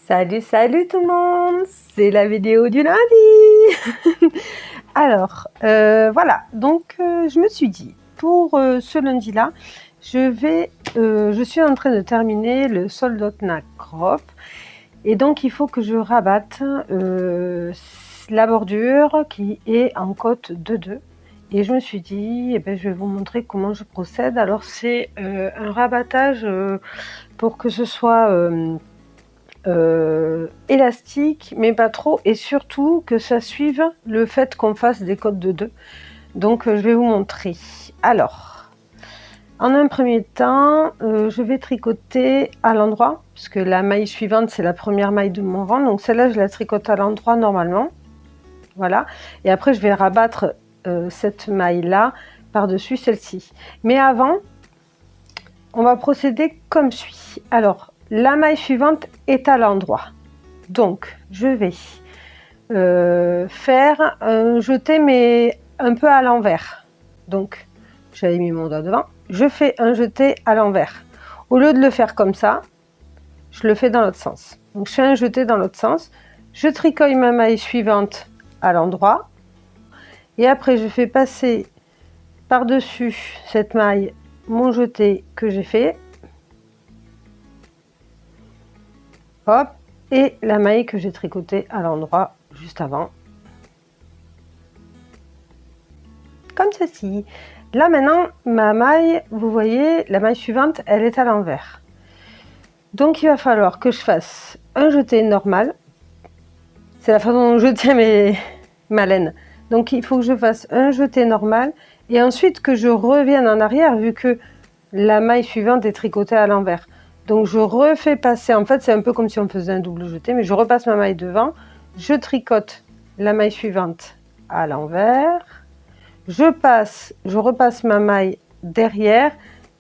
Salut tout le monde, c'est la vidéo du lundi. Alors, voilà, donc je me suis dit, pour ce lundi-là, je suis en train de terminer le Sold Knack Crop, et donc il faut que je rabatte la bordure qui est en côte 2-2. Et je me suis dit, eh ben, je vais vous montrer comment je procède. Alors c'est un rabattage pour que ce soit élastique mais pas trop, et surtout que ça suive le fait qu'on fasse des côtes de 2. Donc je vais vous montrer. Alors en un premier temps, je vais tricoter à l'endroit puisque la maille suivante c'est la première maille de mon rang, donc celle-là je la tricote à l'endroit normalement, voilà, et après je vais rabattre cette maille là par dessus celle-ci. Mais avant on va procéder comme suit. Alors la maille suivante est à l'endroit, donc je vais faire un jeté mais un peu à l'envers. Donc j'avais mis mon doigt devant, je fais un jeté à l'envers. Au lieu de le faire comme ça, je le fais dans l'autre sens. Donc je fais un jeté dans l'autre sens, je tricote ma maille suivante à l'endroit et après je fais passer par-dessus cette maille mon jeté que j'ai fait, hop, et la maille que j'ai tricotée à l'endroit juste avant, comme ceci. Là maintenant ma maille, vous voyez, la maille suivante elle est à l'envers, donc il va falloir que je fasse un jeté normal. C'est la façon dont je tiens ma laine, donc il faut que je fasse un jeté normal et ensuite que je revienne en arrière vu que la maille suivante est tricotée à l'envers. Donc je refais passer, en fait c'est un peu comme si on faisait un double jeté, mais je repasse ma maille devant, je tricote la maille suivante à l'envers, je repasse ma maille derrière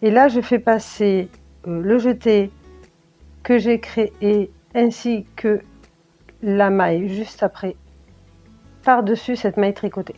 et là je fais passer le jeté que j'ai créé ainsi que la maille juste après par dessus cette maille tricotée.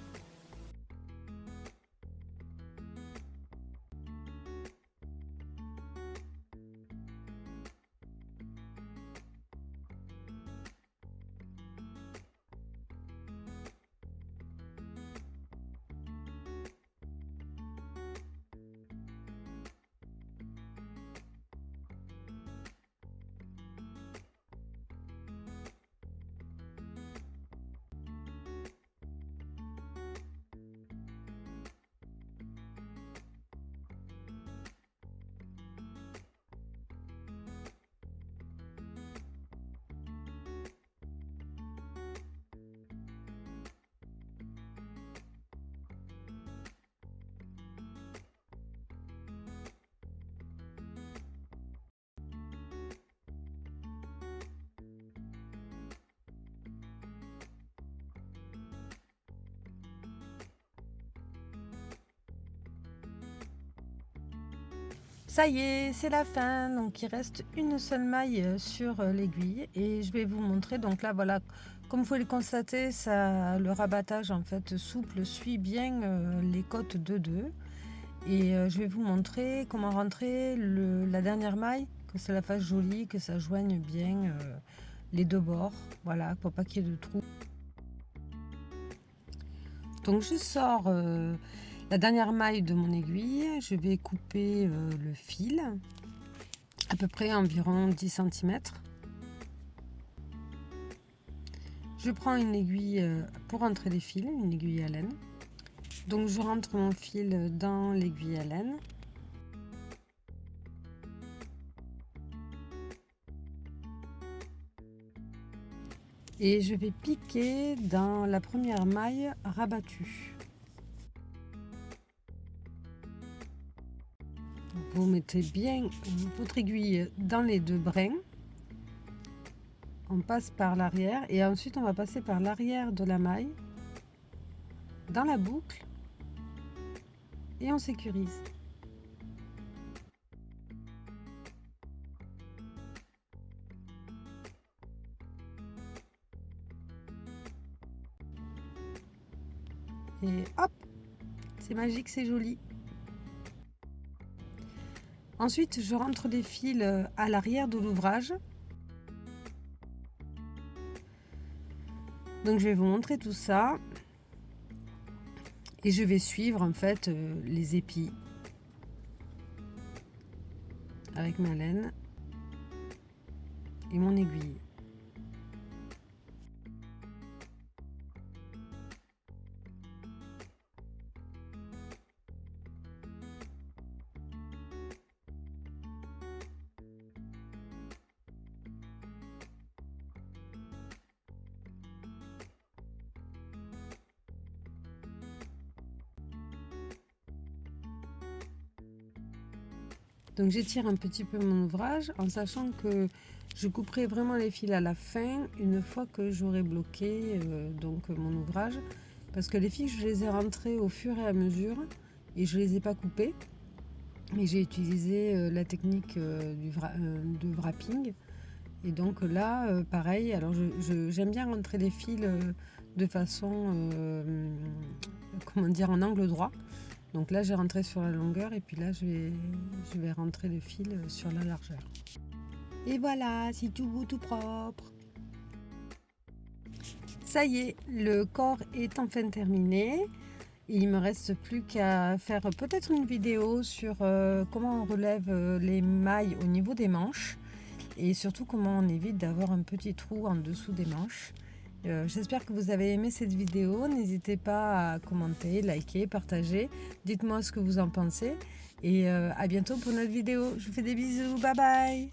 Ça y est, c'est la fin, donc il reste une seule maille sur l'aiguille et je vais vous montrer. Donc là voilà, comme vous pouvez le constater, le rabattage en fait souple suit bien les côtes de 2 et je vais vous montrer comment rentrer la dernière maille, que ça la fasse jolie, que ça joigne bien les deux bords, voilà, pour pas qu'il y ait de trous. Donc je sors la dernière maille de mon aiguille, je vais couper le fil, à peu près environ 10 cm. Je prends une aiguille pour rentrer les fils, une aiguille à laine. Donc je rentre mon fil dans l'aiguille à laine. Et je vais piquer dans la première maille rabattue. Vous mettez bien votre aiguille dans les deux brins. On passe par l'arrière et ensuite on va passer par l'arrière de la maille dans la boucle et on sécurise. Et hop, c'est magique, c'est joli. Ensuite, je rentre les fils à l'arrière de l'ouvrage. Donc je vais vous montrer tout ça et je vais suivre en fait les épis avec ma laine et mon aiguille. Donc j'étire un petit peu mon ouvrage en sachant que je couperai vraiment les fils à la fin une fois que j'aurai bloqué donc mon ouvrage, parce que les fils je les ai rentrés au fur et à mesure et je les ai pas coupés, mais j'ai utilisé la technique de wrapping. Et donc là pareil, alors j'aime bien rentrer les fils de façon comment dire, en angle droit. Donc là j'ai rentré sur la longueur et puis là je vais rentrer le fil sur la largeur. Et voilà, c'est tout beau, tout propre. Ça y est, le corps est enfin terminé. Il me reste plus qu'à faire peut-être une vidéo sur comment on relève les mailles au niveau des manches et surtout comment on évite d'avoir un petit trou en dessous des manches. J'espère que vous avez aimé cette vidéo. N'hésitez pas à commenter, liker, partager. Dites-moi ce que vous en pensez. Et à bientôt pour notre vidéo. Je vous fais des bisous. Bye bye.